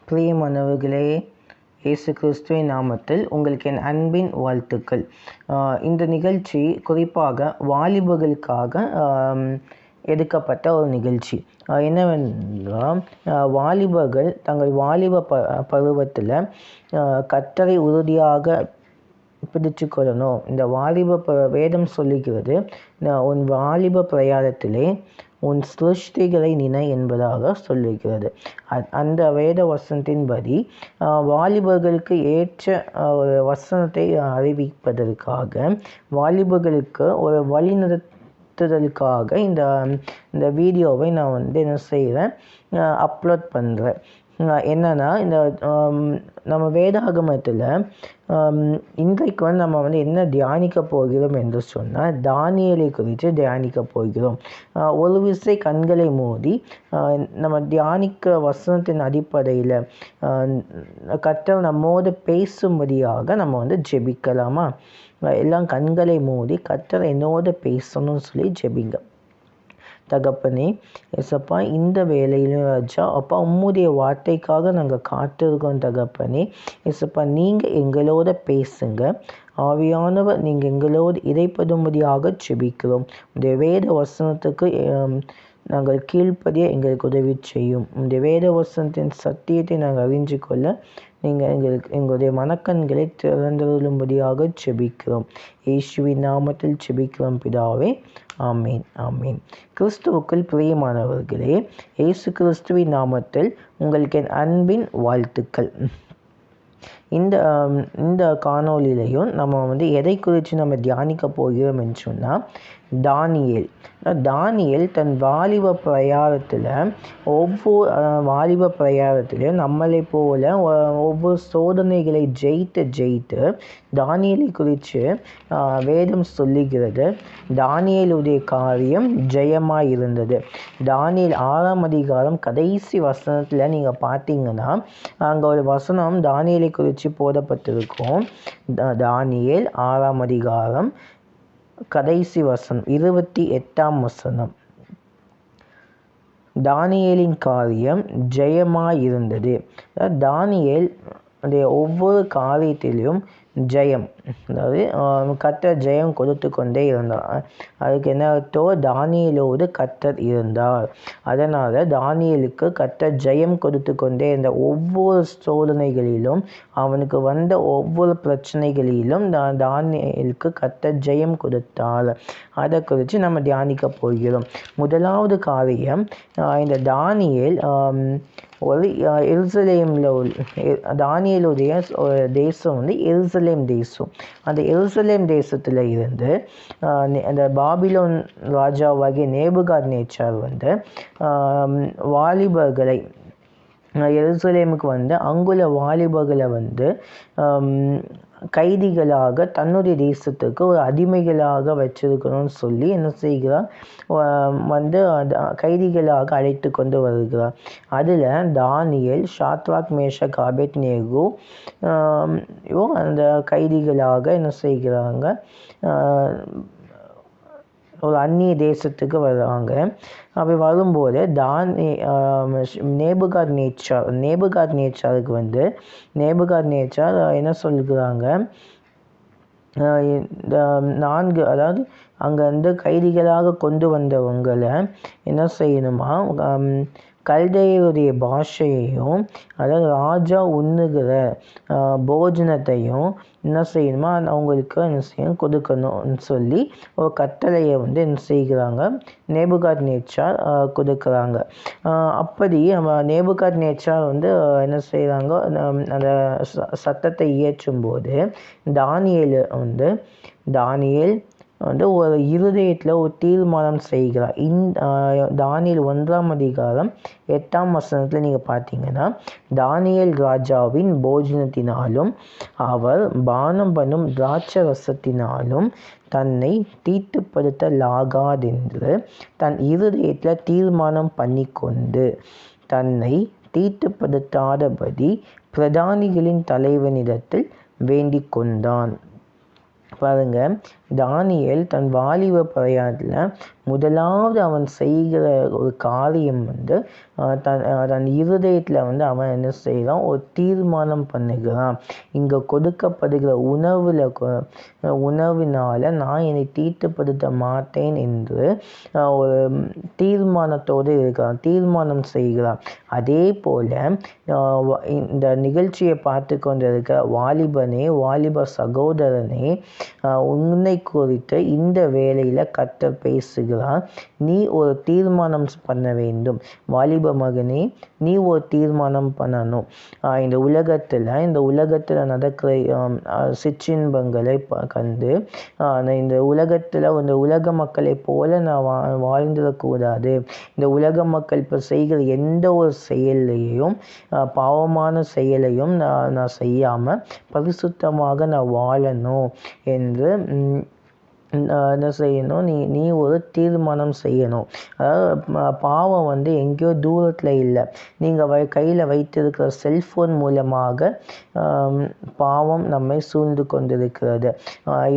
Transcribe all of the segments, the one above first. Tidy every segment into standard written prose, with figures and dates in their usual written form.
பிரியமானவர்களே, இயேசு கிறிஸ்துவின் நாமத்தில் உங்களுக்கு என் அன்பின் வாழ்த்துக்கள். இந்த நிகழ்ச்சி குறிப்பாக வாலிபர்களுக்காக எடுக்கப்பட்ட ஒரு நிகழ்ச்சி. என்னவென்றால், வாலிபர்கள் தங்கள் வாலிப பருவத்தில் கர்த்தரை உறுதியாக பிடிச்சு கொள்ளணும். இந்த வாலிப வேதம் சொல்லுகிறது, உன் வாலிப பிரயாணத்திலே உன் சிருஷ்டிகளை நினை என்பதாக சொல்லுகிறது. அந்த வேத வசனத்தின்படி வாலிபர்களுக்கு ஏற்ற ஒரு வசனத்தை அறிவிப்பதற்காக, வாலிபர்களுக்கு ஒரு வழிநடத்துதலுக்காக இந்த வீடியோவை நான் என்ன செய்கிறேன், அப்லோட் பண்ணுறேன். என்னன்னா, இந்த நம்ம வேதாகமத்தில் இன்றைக்கு நம்ம என்ன தியானிக்க போகிறோம் என்று சொன்னால், தானியேலை குறித்து தியானிக்க போகிறோம். ஒரு விசை கண்களை மூடி நம்ம தியானிக்க வசனத்தின் அடிப்படையில் கர்த்தர் நம்மோடு பேசும்படியாக நம்ம ஜெபிக்கலாமா? எல்லாம் கண்களை மூடி கர்த்தர் என்னோடு பேசணும்னு சொல்லி ஜெபிங்க. தகப்பனே, ஏசப்பா, இந்த வேலையிலும் ராஜா அப்பா, உம்முடைய வார்த்தைக்காக நாங்கள் காத்திருக்கோம். தகப்பனே, ஏசப்பா, நீங்கள் எங்களோட பேசுங்க. ஆவியானவர் நீங்கள் எங்களோடு இடைப்படும்படியாக ஜெபிக்கிறோம். உடைய வேத வசனத்துக்கு நாங்கள் கீழ்ப்படிய எங்களுக்கு உதவி செய்யும். இந்த வேத வசனத்தின் சத்தியத்தை நாங்கள் அறிஞ்சு கொள்ள நீங்கள் எங்களுடைய மனக்கண்களை திறந்தருளும்படியாக ஜெபிக்கிறோம். இயேசுவின் நாமத்தில் ஜெபிக்கிறோம் பிதாவே, ஆமீன், ஆமீன். கிறிஸ்துவுக்குள் பிரியமானவர்களே, இயேசு கிறிஸ்துவின் நாமத்தில் உங்களுக்கு என் அன்பின் வாழ்த்துக்கள். இந்த காணொலியிலையும் நம்ம எதை குறித்து நம்ம தியானிக்க போகிறோம் என்று சொன்னால், தானியேல் தன் வாலிப பிரயாணத்தில் வாலிப பிரயாணத்திலையும் நம்மளை போல ஒவ்வொரு சோதனைகளை ஜெயித்து தானியேலை குறித்து வேதம் சொல்லுகிறது. தானியேலுடைய காரியம் ஜெயமாக இருந்தது. தானியேல் 6ஆம் அதிகாரம் கடைசி வசனத்தில் நீங்கள் பார்த்தீங்கன்னா, அங்கே ஒரு வசனம் தானியேலை குறித்து போடப்பட்டிருக்கும். தானியேல் 6ஆம் அதிகாரம் கடைசி வசனம் 28ஆம் வசனம். தானியேலின் காரியம் ஜெயமாயிருந்தது. தானியேல் ஒவ்வொரு காரியத்திலும் ஜெயம், அதாவது கர்த்தர் ஜெயம் கொடுத்து கொண்டே இருந்தார். அதுக்கு என்ன அர்த்தம்? தானியேலோடு கர்த்தர் இருந்தார். அதனால் தானியேலுக்கு கர்த்தர் ஜெயம் கொடுத்து கொண்டே இருந்த ஒவ்வொரு சோதனைகளிலும், அவனுக்கு வந்த ஒவ்வொரு பிரச்சனைகளிலும் தானியேலுக்கு கர்த்தர் ஜெயம் கொடுத்தார். அதை குறித்து நம்ம தியானிக்க போகிறோம். முதலாவது காரியம், இந்த தானியேல் ஒரு எருசலேமில் தானியேலுடைய தேசம் எருசலேம் தேசம். அந்த எருசலேம் தேசத்தில் இருந்து அந்த பாபிலோன் ராஜாவாகிய நேபுகாத்நேச்சார் வாலிபர்களை எருசலேமுக்கு அங்குள்ள வாலிபர்களை கைதிகளாக தன்னுடைய தேசத்துக்கு ஒரு அடிமைகளாக வச்சிருக்கணும்னு சொல்லி என்ன செய்கிறார், கைதிகளாக அழைத்து கொண்டு வருகிறார். அதில் தானியேல், ஷாத்ராக், மேஷக், ஆபேத்நேகோ அந்த கைதிகளாக என்ன செய்கிறாங்க, ஒரு அந்நிய தேசத்துக்கு வர்றாங்க. அப்படி வரும்போது நேபுகாத்நேச்சாருக்கு நேபுகாத்நேச்சார் என்ன சொல்கிறாங்க, இந்த 4, அதாவது அங்கே கைதிகளாக கொண்டு வந்தவங்களை என்ன செய்யணுமா, கல்தையுடைய பாஷையையும், அதாவது ராஜா உண்ணுகிற போஜனத்தையும் என்ன செய்யணுமா, அவங்களுக்கு என்ன செய்யணும், கொடுக்கணும்னு சொல்லி ஒரு கட்டளையை என்ன செய்கிறாங்க, நேபுகாத்நேச்சார் கொடுக்குறாங்க. அப்படி நேபுகாத்நேச்சார் என்ன செய்கிறாங்க, அந்த சட்டத்தை இயற்றும் போது தானியேல் ஒரு இருதயத்தில் ஒரு தீர்மானம் செய்கிறார். தானியேல் 1ஆம் அதிகாரம் 8ஆம் வசனத்தில் நீங்கள் பார்த்தீங்கன்னா, தானியேல் ராஜாவின் போஜனத்தினாலும் அவர் பானம் பண்ணும் திராட்சை ரசத்தினாலும் தன்னை தீட்டுப்படுத்தலாகாதென்று தன் இருதயத்தில் தீர்மானம் பண்ணி கொண்டு தன்னை தீட்டுப்படுத்தாதபடி பிரதானிகளின் தலைவனிடத்தில் வேண்டிக் கொண்டான். பாருங்க, தானியேல் தன் வாலிப பிரயாணத்தில் முதலாவது அவன் செய்கிற ஒரு காரியம் வந்து தன் இருதயத்தில் வந்து அவன் என்ன செய்கிறான், ஒரு தீர்மானம் பண்ணுகிறான். இங்கே கொடுக்கப்படுகிற உணவினால் நான் என்னை தீட்டுப்படுத்த மாட்டேன் என்று ஒரு தீர்மானத்தோடு இருக்கிறான், தீர்மானம் செய்கிறான். அதே போல் இந்த நிகழ்ச்சியை பார்த்து கொண்டிருக்கிற வாலிபனே, வாலிப சகோதரனே, உன்னை குறித்து இந்த வேளையில் கர்த்தர் பேசுகிறார். நீ ஒரு தீர்மானம் பண்ண வேண்டும். வாலிப மகனே, நீ ஒரு தீர்மானம் பண்ணணும். இந்த உலகத்தில் நடக்கிற சிற்றின்பங்களை கண்டு இந்த உலகத்தில் இந்த உலக மக்களை போல நான் வாழ்ந்துடக்கூடாது. இந்த உலக மக்கள் இப்போ செய்கிற எந்த ஒரு செயலையும், பாவமான செயலையும் நான் செய்யாமல் பரிசுத்தமாக நான் வாழணும் என்று என்ன செய்யணும், நீ ஒரு தீர்மானம் செய்யணும். அதாவது பாவம் வந்து எங்கேயோ தூரத்தில் இல்லை, நீங்கள் கையில் வைத்திருக்கிற செல்ஃபோன் மூலமாக பாவம் நம்மை சூழ்ந்து கொண்டிருக்கிறது.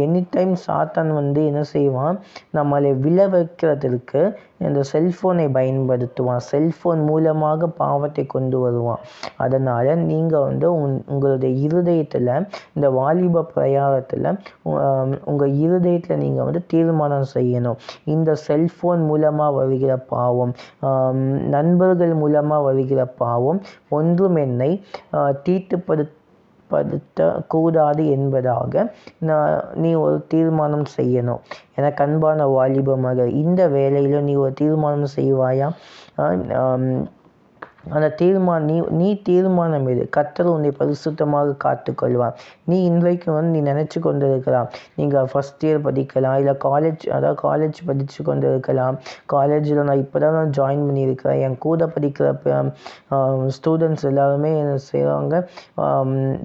எனி டைம் சாத்தான் வந்து என்ன செய்வான், நம்மளை வைக்கிறதுக்கு இந்த செல்ஃபோனை பயன்படுத்துவான். செல்ஃபோன் மூலமாக பாவத்தை கொண்டு வருவான். அதனால் நீங்கள் வந்து உங்களுடைய இருதயத்தில், இந்த வாலிப பிரயாணத்தில் உங்கள் இருதயத்தில் நீங்கள் வந்து தீர்மானம் செய்யணும். இந்த செல்ஃபோன் மூலமாக வருகிற பாவம், நண்பர்கள் மூலமாக வருகிற பாவம் ஒன்றும் என்னை தீட்டுப்படுத்தக்கூடாது என்பதாக நீ ஒரு தீர்மானம் செய்யணும். எனக்கு அன்பான வாலிப மகள், இந்த வேளையில் நீ ஒரு தீர்மானம் செய்வாயா? அந்த நீ தீர்மானம் எது? கர்த்தர் உன்னை பரிசுத்தமாக காத்துக்கொள்வான். நீ இன்றைக்கு வந்து நீ நினச்சி கொண்டு இருக்கலாம், நீங்கள் ஃபஸ்ட் இயர் படிக்கலாம், இல்லை காலேஜ் படித்து கொண்டு இருக்கலாம். காலேஜில் நான் இப்போ தான் ஜாயின் பண்ணியிருக்கிறேன். என் கூட படிக்கிற ஸ்டூடெண்ட்ஸ் எல்லாருமே என்ன செய்கிறாங்க,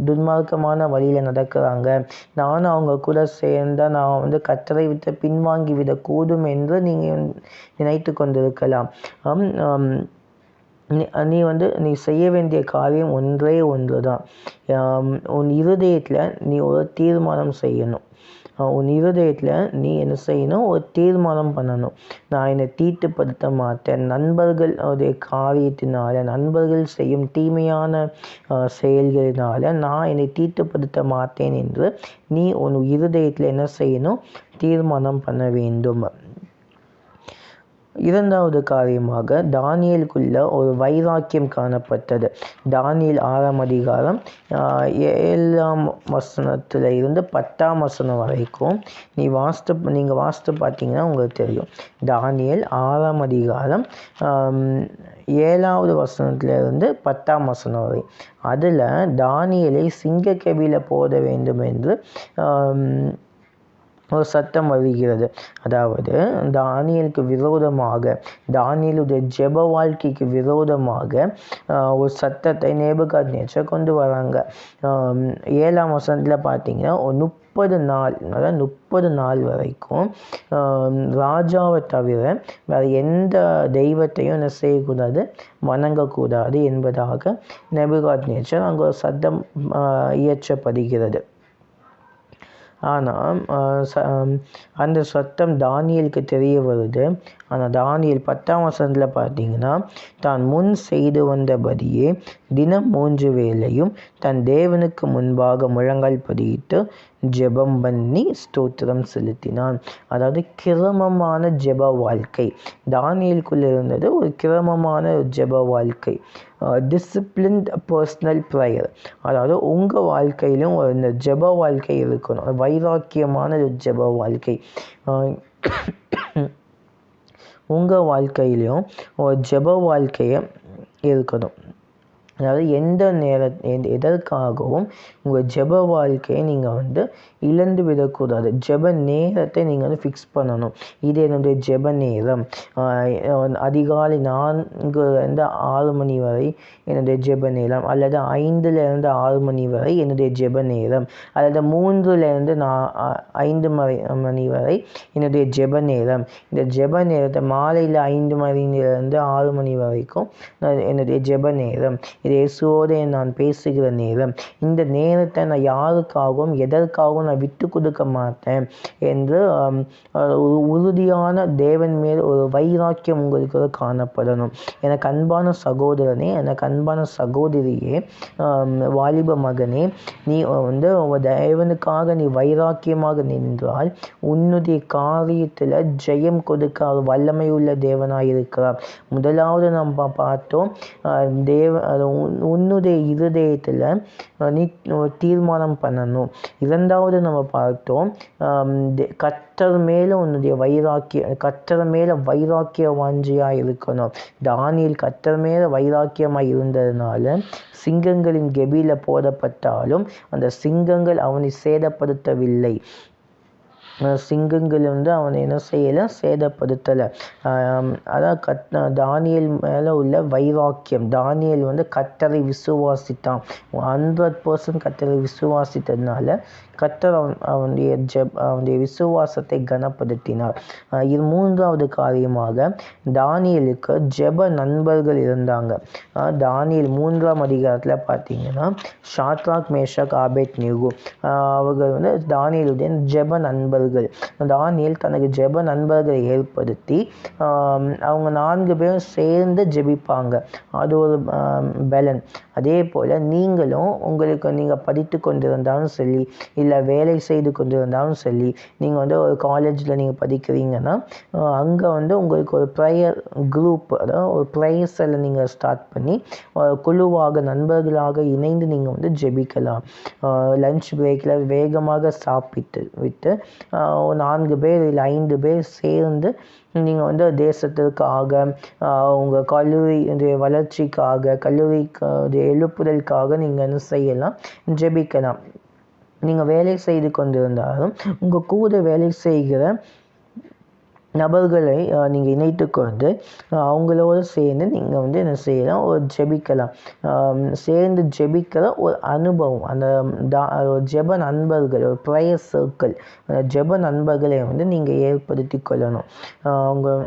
துன்மார்க்கமான வழியில் நடக்கிறாங்க. நானும் அவங்க கூட சேர்ந்தால் நான் வந்து கர்த்தரை விட்டு பின்வாங்கி விடக்கூடும் என்று நீங்கள் நினைத்து கொண்டிருக்கலாம். நீ செய்ய வேண்டிய காரியம் ஒன்று தான். உன் இருதயத்தில் நீ ஒரு தீர்மானம் செய்யணும். உன் இருதயத்தில் நீ என்ன செய்யணும், ஒரு தீர்மானம் பண்ணணும். நான் என்னை தீட்டுப்படுத்த மாட்டேன். நண்பர்களுடைய காரியத்தினால, நண்பர்கள் செய்யும் தீமையான செயல்களினால நான் என்னை தீட்டுப்படுத்த மாட்டேன் என்று நீ உன் இருதயத்தில் என்ன செய்யணும், தீர்மானம் பண்ண வேண்டும். இரண்டாவது காரியமாக தானியேலுக்குள்ள ஒரு வைராக்கியம் காணப்பட்டது. தானியேல் 6ஆம் அதிகாரம் 7ஆம் வசனத்தில் இருந்து 10ஆம் வசனம் வரைக்கும் நீங்கள் வாசித்து பார்த்தீங்கன்னா உங்களுக்கு தெரியும். தானியேல் 6ஆம் அதிகாரம் 7ஆவது வசனத்திலிருந்து 10ஆம் வசனம் வரை. அதில் தானியேலை சிங்கக்கெபியில் போட வேண்டும் என்று ஒரு சத்தம் வருகிறது. அதாவது தானியேலுக்கு விரோதமாக, தானியேலுடைய ஜெப வாழ்க்கைக்கு விரோதமாக ஒரு சத்தத்தை நேபுகாத்நேச்சர் கொண்டு வராங்க. 7ஆம் வசனத்தில் பார்த்தீங்கன்னா 30 நாள், அதாவது 30 நாள் வரைக்கும் ராஜாவை தவிர வேறு எந்த தெய்வத்தையும் என்ன செய்யக்கூடாது, வணங்கக்கூடாது என்பதாக நேபுகாத்நேச்சர் அங்கே ஒரு சத்தம் இயற்றப்படுகிறது. ஆனால் அந்த சத்தம் தானியேலுக்கு தெரிய வருது. ஆனால் தானியேல் 10ஆம் வசனத்தில் பார்த்தீங்கன்னா, தான் முன் செய்து வந்தபடியே தினம் 3 வேளையும் தன் தேவனுக்கு முன்பாக முழங்கால் படியிட்டு ஜெபம் பண்ணி ஸ்தோத்திரம் செலுத்தினான். அதாவது கிரமமான ஜெப வாழ்க்கை தானியேலுக்குள்ளே இருந்தது. ஒரு கிரமமான ஜெப வாழ்க்கை, டிசிப்ளின்ட் பர்சனல் ப்ரேயர். அதாவது உங்கள் வாழ்க்கையிலும் இந்த ஜெப வாழ்க்கை இருக்கணும், வைராக்கியமான ஜெப வாழ்க்கை. உங்கள் வாழ்க்கையிலையும் ஒரு ஜெப வாழ்க்கையை இருக்கணும். அதாவது எதற்காகவும் உங்கள் ஜெப வாழ்க்கையை நீங்கள் வந்து இழந்து விடக்கூடாது. ஜெப நேரத்தை நீங்கள் வந்து ஃபிக்ஸ் பண்ணணும். இது என்னுடைய ஜெப நேரம். அதிகாலை 4 to 6 மணி வரை என்னுடைய ஜெப நேரம், அல்லது 5 to 6 மணி வரை என்னுடைய ஜெப நேரம், அல்லது 3 to 5 மணி வரை என்னுடைய ஜெப நேரம். இந்த ஜெப நேரத்தை மாலையில் 5 மணிலேருந்து 6 மணி வரைக்கும் என்னுடைய ஜெப நேரம். இது இயேசுவோடு நான் பேசுகிற நேரம். இந்த நேரத்தை நான் யாருக்காகவும் எதற்காகவும் நான் விட்டு கொடுக்க மாட்டேன் என்று உறுதியான தேவன் மேல் ஒரு வைராக்கியம் உங்களுக்கு காணப்படணும். எனக்கு அன்பான சகோதரனே, எனக்கு அன்பான சகோதரியே, வாலிப மகனே, நீ தேவனுக்காக நீ வைராக்கியமாக நின்றால் உன்னுடைய காரியத்தில் ஜெயம் கொடுக்க வல்லமை உள்ள தேவனாயிருக்கிறார். முதலாவது நம்ம பார்த்தோம், உன்னுடைய இருதயத்தில் நீ தீர்மானம் பண்ணணும். இரண்டாவது நம்ம பார்த்தோம், கர்த்தர் மேலே உன்னுடைய கர்த்தர் மேலே வைராக்கிய வாஞ்சியாக இருக்கணும். தானியேல் கர்த்தர் மேலே வைராக்கியமாக இருந்ததுனால சிங்கங்களின் கெபியில் போடப்பட்டாலும் அந்த சிங்கங்கள் அவனை சேதப்படுத்தவில்லை. சிங்கங்கள் அவனை என்ன செய்யலை, சேதப்படுத்தலை. அதான் தானியேல் மேலே உள்ள வைராக்கியம். தானியேல் கர்த்தரை விசுவாசித்தான். 100% கர்த்தரை விசுவாசித்ததுனால கர்த்தர் அவனுடைய விசுவாசத்தை கனப்படுத்தினார். இது மூன்றாவது காரியமாக தானியேலுக்கு ஜெப நண்பர்கள் இருந்தாங்க. தானியேல் 3ஆம் அதிகாரத்தில் பார்த்தீங்கன்னா ஷாத்ராக், மேஷாக், ஆபேத்நேகோ அவர்கள் தானியேலுடைய ஜெப நண்பர்கள். தானியேல் தனக்கு ஜெப நண்பர்களை ஏற்படுத்தி அவங்க 4 பேரும் சேர்ந்து ஜெபிப்பாங்க. அது ஒரு பலன். அதே போல் நீங்களும் நீங்கள் படித்து கொண்டிருந்தாலும் சரி, இல்லை வேலை செய்து கொண்டிருந்தாலும் சரி, நீங்கள் ஒரு காலேஜில் நீங்கள் படிக்கிறீங்கன்னா அங்கே உங்களுக்கு ஒரு ப்ரேயர் குரூப், அதாவது ஒரு ப்ரேயர் செல்லை நீங்கள் ஸ்டார்ட் பண்ணி குழுவாக நண்பர்களாக இணைந்து நீங்கள் ஜெபிக்கலாம். லஞ்ச் பிரேக்கில் வேகமாக சாப்பிட்டு விட்டு 4 பேர் இல்லை 5 பேர் சேர்ந்து நீங்கள் தேசத்திற்காக, உங்கள் கல்லூரி வளர்ச்சிக்காக, கல்லூரி எழுப்புதலுக்காக நீங்கள் என்ன செய்யலாம், ஜெபிக்கலாம். நீங்கள் வேலை செய்து கொண்டிருந்தாலும் உங்கள் கூட வேலை செய்கிற நபர்களை நீங்கள் இணைத்து கொண்டு அவங்களோட சேர்ந்து நீங்கள் என்ன செய்யலாம், ஒரு ஜெபிக்கலாம். சேர்ந்து ஜெபிக்கிற ஒரு அனுபவம், அந்த ஜெப நண்பர்கள், ஒரு ப்ரேயர் சர்க்கிள், ஜெப நண்பர்களை நீங்கள் ஏற்படுத்தி கொள்ளணும். அவங்க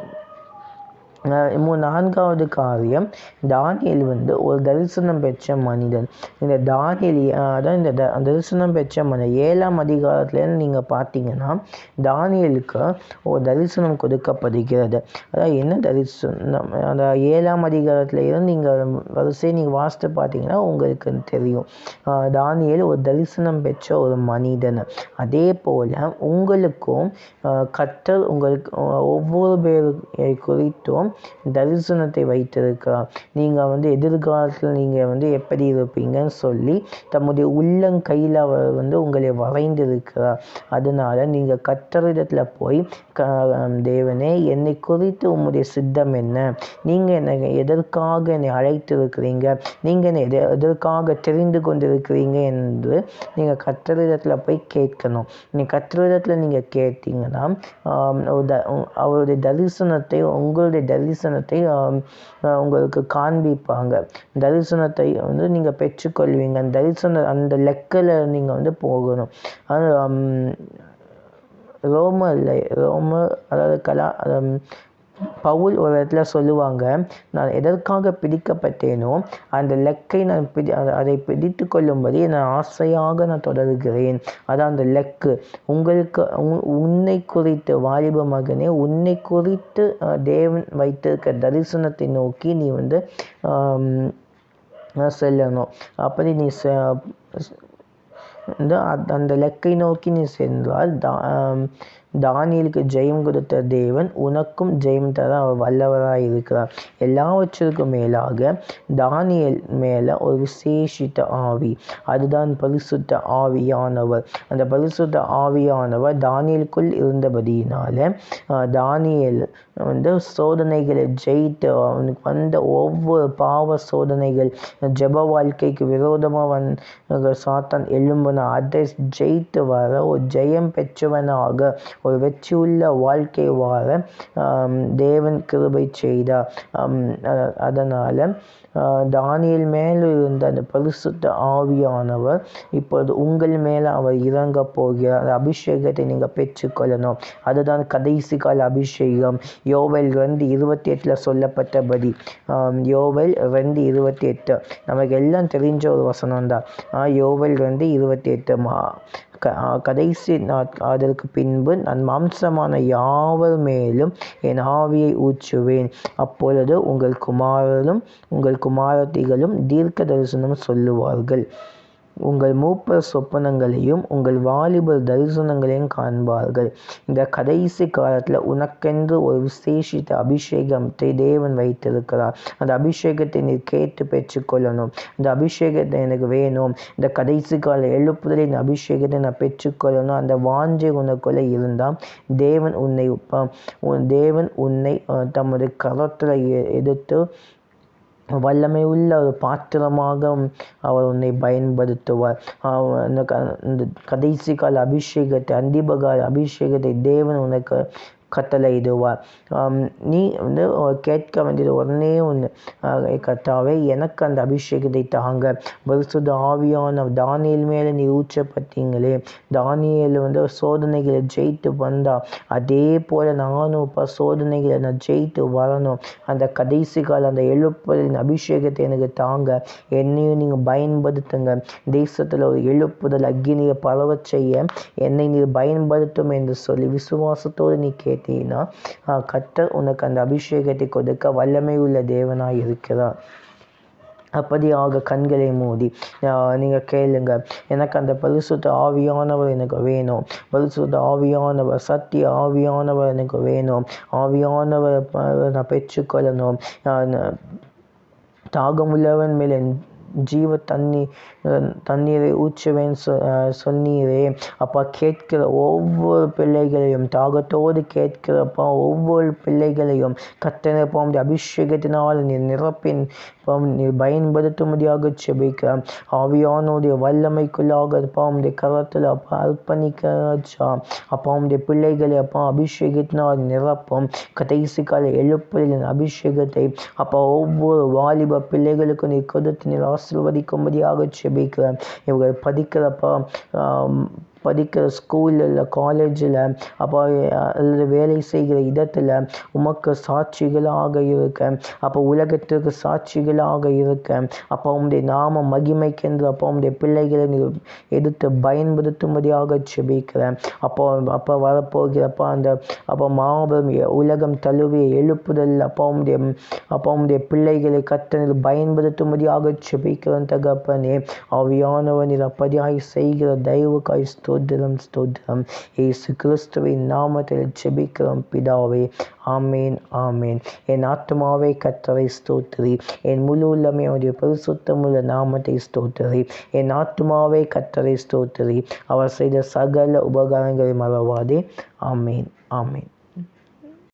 4வது காரியம், தானியேல் ஒரு தரிசனம் பெற்ற மனிதன். இந்த தானியேல் அதான் இந்த தரிசனம் பெற்ற மனிதன் 7ஆம் அதிகாரத்துலேருந்து நீங்கள் பார்த்தீங்கன்னா தானியேலுக்கு ஒரு தரிசனம் கொடுக்கப்படுகிறது. அதாவது என்ன தரிசனம், அந்த 7ஆம் அதிகாரத்தில் இருந்து நீங்கள் வரிசையை நீங்கள் வாசித்து பார்த்தீங்கன்னா உங்களுக்கு தெரியும். தானியேல் ஒரு தரிசனம் பெற்ற ஒரு மனிதன். அதே போல் உங்களுக்கும் கர்த்தர் உங்களுக்கு ஒவ்வொரு பேரை குறித்தும் தரிசனத்தை வைத்திருக்கிறார். நீங்கள் எதிர்காலத்தில் நீங்கள் எப்படி இருப்பீங்கன்னு சொல்லி தம்முடைய உள்ளங்கையில் அவர் உங்களை வரைந்திருக்கிறார். அதனால நீங்கள் கர்த்தரிடத்தில் போய், தேவனே என்னை குறித்து உம்முடைய சித்தம் என்ன, நீங்கள் என்னை எதற்காக என்னை அழைத்திருக்கிறீங்க, நீங்கள் என்னை எதற்காக தெரிந்து கொண்டிருக்கிறீங்க என்று நீங்கள் கர்த்தரிடத்தில் போய் கேட்கணும். நீங்கள் கர்த்தரிடத்தில் நீங்கள் கேட்டீங்கன்னா அவருடைய தரிசனத்தை, உங்களுடைய தரிசனத்தை உங்களுக்கு காண்பிப்பாங்க. தரிசனத்தை நீங்கள் பெற்றுக்கொள்வீங்க. அந்த அந்த லெக்கில் நீங்கள் போகணும். ரோமர் அதாவது பவுல் ஒரு இடத்துல சொல்லுவாங்க, நான் எதற்காக பிடிக்கப்பட்டேனோ அந்த லெக்கை நான் அதை பிடித்து கொள்ளும்படி நான் ஆசையாக நான் தொடர்கிறேன். அதான் அந்த லெக்கு. உங்களுக்கு உன்னை குறித்து, வாலிப மகனே, உன்னை குறித்து தேவன் வைத்திருக்க தரிசனத்தை நோக்கி நீ செல்லணும். அப்படி நீ அந்த லெக்கை நோக்கி நீ சென்றால் தானியேலுக்கு ஜெயம் கொடுத்த தேவன் உனக்கும் ஜெயம் தர அவர் வல்லவராக இருக்கிறார். எல்லாவற்றிற்கும் மேலாக தானியேல் மேலே ஒரு விசேஷித்த ஆவி, அதுதான் பரிசுத்த ஆவியானவர். அந்த பரிசுத்த ஆவியானவர் தானியேலுக்குள் இருந்தபடியினால தானியேல் சோதனைகளை ஜெயித்து, அவனுக்கு வந்த ஒவ்வொரு பாவ சோதனைகள், ஜெப வாழ்க்கைக்கு விரோதமாக சாத்தான் எழும்பின, அதை ஜெயித்து வர ஒரு ஜெயம் பெற்றவனாக, ஒரு வெற்றியுள்ள வாழ்க்கை வாழ தேவன் கிருபை செய்தார். அதனால் தானியேல் மேல் இருந்த அந்த பரிசுத்த ஆவியானவர் இப்பொழுது உங்கள் மேலே அவர் இறங்க போகிறார். அந்த அபிஷேகத்தை நீங்கள் பெற்றுக்கொள்ளணும். அதுதான் கடைசி கால அபிஷேகம். யோவேல் 2:28 சொல்லப்பட்டபடி, யோவேல் 2:28 நமக்கு எல்லாம் தெரிஞ்ச ஒரு வசனம் தான். யோவேல் 2:28 கடைசி அதற்கு பின்பு நான் மாம்சமான யாவர் மேலும் என் ஆவியை ஊற்றுவேன். அப்பொழுது உங்கள் குமாரரும் உங்கள் குமாரத்திகளும் தீர்க்க தரிசனம் சொல்லுவார்கள். உங்கள் மூப்பர் சொப்பனங்களையும் உங்கள் வாலிபர் தரிசனங்களையும் காண்பார்கள். இந்த கடைசி காலத்தில் உனக்கென்று ஒரு விசேஷித்த அபிஷேகத்தை தேவன் வைத்திருக்கிறார். அந்த அபிஷேகத்தை நீ கேட்டு பெற்றுக்கொள்ளணும். இந்த அபிஷேகத்தை எனக்கு வேணும், இந்த கடைசி கால எழுப்புதலின் அபிஷேகத்தை நான் பெற்றுக்கொள்ளணும். அந்த வாஞ்சை உனக்குள்ளே இருந்தால் தேவன் உன்னை தமது கரத்தில் எடுத்து வல்லமை உள்ள ஒரு பாத்திரமாக அவர் உன்னை பயன்படுத்துவார். இந்த கடைசி கால அபிஷேகத்தை, அந்திபகால அபிஷேகத்தை தேவன் உனக்கு கட்டளையிடுவார். நீ கேட்க வேண்டியது ஒன்றே ஒன்று, கர்த்தாவே எனக்கு அந்த அபிஷேகத்தை தாங்க. பரிசுத்த ஆவியான தானியேல் மேலே நீ ஊற்றப்பட்டீங்களே, தானியேல் சோதனைகளை ஜெயித்து வந்தா, அதே போல் நானும் சோதனைகளை நான் ஜெயித்து வரணும். அந்த கடைசி கால அந்த எழுப்புதலின் அபிஷேகத்தை எனக்கு தாங்க. என்னையும் நீங்கள் பயன்படுத்துங்க. தேசத்தில் ஒரு எழுப்புதல் அக்கினியை பரவ செய்ய என்னை நீ பயன்படுத்தும் என்று சொல்லி விசுவாசத்தோடு நீ கேட்டீங்கன்னா கர்த்தர் உனக்கு அந்த அபிஷேகத்தை கொடுக்க வல்லமை உள்ள தேவனாய் இருக்கிறார். அப்படியாக கண்களை மூடி நீங்கள் கேளுங்க, எனக்கு அந்த பரிசுத்த ஆவியானவர் எனக்கு வேணும். பரிசுத்த ஆவியானவர், சத்திய ஆவியானவர் எனக்கு வேணும். ஆவியானவர் நான் பெற்றுக்கொள்ளணும். தாகமுள்ளவன் மேலே ஜீவ தண்ணீரை ஊற்றுவேன் சொன்னீரே அப்பா. கேட்கிற ஒவ்வொரு பிள்ளைகளையும், தாகத்தோடு கேட்கிறப்பா ஒவ்வொரு பிள்ளைகளையும் கர்த்தரப்பா உம்முடைய அபிஷேகத்தினால் நீ நிரப்பின் நீ பயன்படுத்தும்படியாக செபிக்கிறேன். ஆவியானுடைய வல்லமைக்குள்ளாக அப்பா உம்முடைய கரத்தில் அப்பா அர்ப்பணிக்கிறா. அப்பா உம்முடைய பிள்ளைகளை அப்பா அபிஷேகத்தினால் நிரப்பும். கடைசி கால எழுப்புதலின் அபிஷேகத்தை அப்பா ஒவ்வொரு வாலிப பிள்ளைகளுக்கும் நீ கொடுத்து நீர் ஆசீர்வதிக்கும்படியாக செபிக்கிறேன். இவர்கள் படிக்கிற ஸ்கூலில், காலேஜில், அப்போ அல்லது வேலை செய்கிற இடத்துல உமக்கு சாட்சிகளாக இருக்க, அப்போ உலகத்திற்கு சாட்சிகளாக இருக்க, அப்போ உம்முடைய நாம மகிமைக்கென்று அப்போ உம்முடைய பிள்ளைகளை எடுத்து பயன்படுத்தும்படியாக செபிக்கிறேன். அப்போ வரப்போகிறப்போ அப்போ மாபெரும் உலகம் தழுவிய எழுப்புதல் அப்போ உம்முடைய பிள்ளைகளை கர்த்தர் பயன்படுத்தும்படியாக செபிக்கிறேன். தகப்பனே, ஆவியானவர் நீர் அப்படியாய் செய்கிற தயவுக்காய் ஸ்தோத்திரம். இயேசு கிறிஸ்துவின் நாமத்தில் ஜெபிக்கிறோம் பிதாவே. ஆமேன், ஆமேன். என் ஆத்துமாவே கர்த்தரை ஸ்தோத்திரி, என் முழு உள்ளமே அவருடைய பரிசுத்தமுள்ள நாமத்தை ஸ்தோத்திரி. என் ஆத்துமாவே கர்த்தரை ஸ்தோத்திரி, அவர் செய்த சகல உபகாரங்களை மறவாதே. ஆமேன், ஆமேன்.